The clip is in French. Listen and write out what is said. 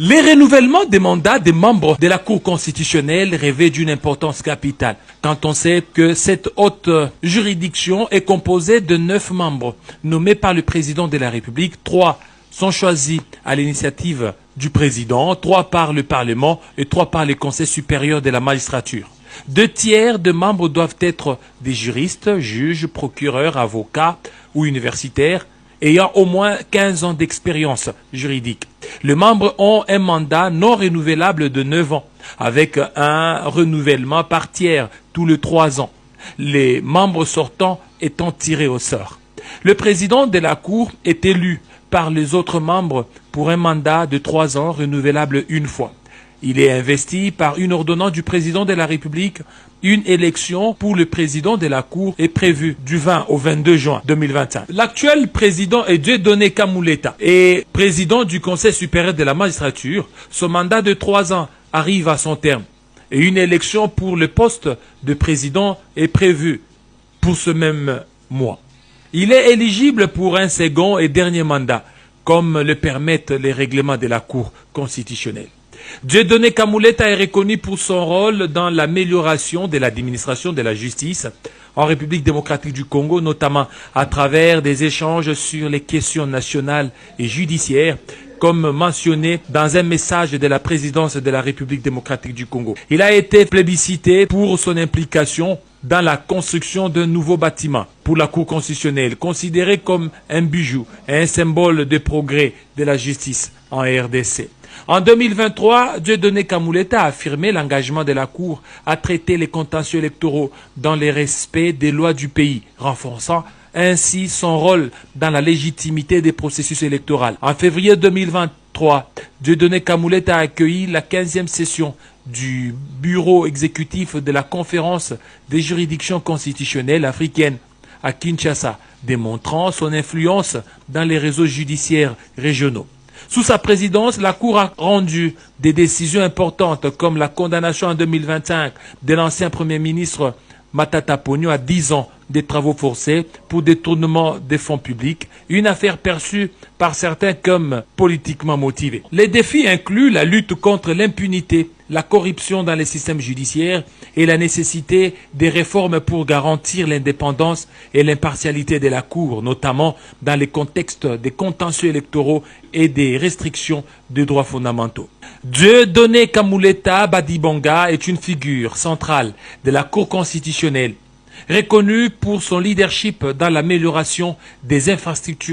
Les renouvellements des mandats des membres de la Cour constitutionnelle revêtent d'une importance capitale, quand on sait que cette haute juridiction est composée de 9 membres nommés par le président de la République. 3 sont choisis à l'initiative du président, 3 par le Parlement et 3 par le Conseil supérieur de la magistrature. 2 tiers de membres doivent être des juristes, juges, procureurs, avocats ou universitaires, ayant au moins 15 ans d'expérience juridique. Les membres ont un mandat non renouvelable de 9 ans, avec un renouvellement par tiers tous les 3 ans, les membres sortants étant tirés au sort. Le président de la Cour est élu par les autres membres pour un mandat de 3 ans renouvelable une fois. Il est investi par une ordonnance du président de la République. Une élection pour le président de la Cour est prévue du 20 au 22 juin 2025. L'actuel président est Dieudonné Kamuleta et président du Conseil supérieur de la magistrature. Son mandat de 3 ans arrive à son terme et une élection pour le poste de président est prévue pour ce même mois. Il est éligible pour un second et dernier mandat, comme le permettent les règlements de la Cour constitutionnelle. Dieudonné Kamuleta est reconnu pour son rôle dans l'amélioration de l'administration de la justice en République démocratique du Congo, notamment à travers des échanges sur les questions nationales et judiciaires, comme mentionné dans un message de la présidence de la République démocratique du Congo. Il a été plébiscité pour son implication dans la construction d'un nouveau bâtiment pour la Cour constitutionnelle, considéré comme un bijou et un symbole de progrès de la justice en RDC. En 2023, Dieudonné Kamuleta a affirmé l'engagement de la Cour à traiter les contentieux électoraux dans le respect des lois du pays, renforçant ainsi son rôle dans la légitimité des processus électoraux. En février 2023, Dieudonné Kamuleta a accueilli la 15e session du bureau exécutif de la conférence des juridictions constitutionnelles africaines à Kinshasa, démontrant son influence dans les réseaux judiciaires régionaux. Sous sa présidence, la Cour a rendu des décisions importantes comme la condamnation en 2025 de l'ancien Premier ministre Matata Ponyo à 10 ans des travaux forcés pour détournement des fonds publics, une affaire perçue par certains comme politiquement motivée. Les défis incluent la lutte contre l'impunité, la corruption dans les systèmes judiciaires et la nécessité des réformes pour garantir l'indépendance et l'impartialité de la Cour, notamment dans les contextes des contentieux électoraux et des restrictions de droits fondamentaux. Dieudonné Kamuleta Badibanga est une figure centrale de la Cour constitutionnelle, reconnu pour son leadership dans l'amélioration des infrastructures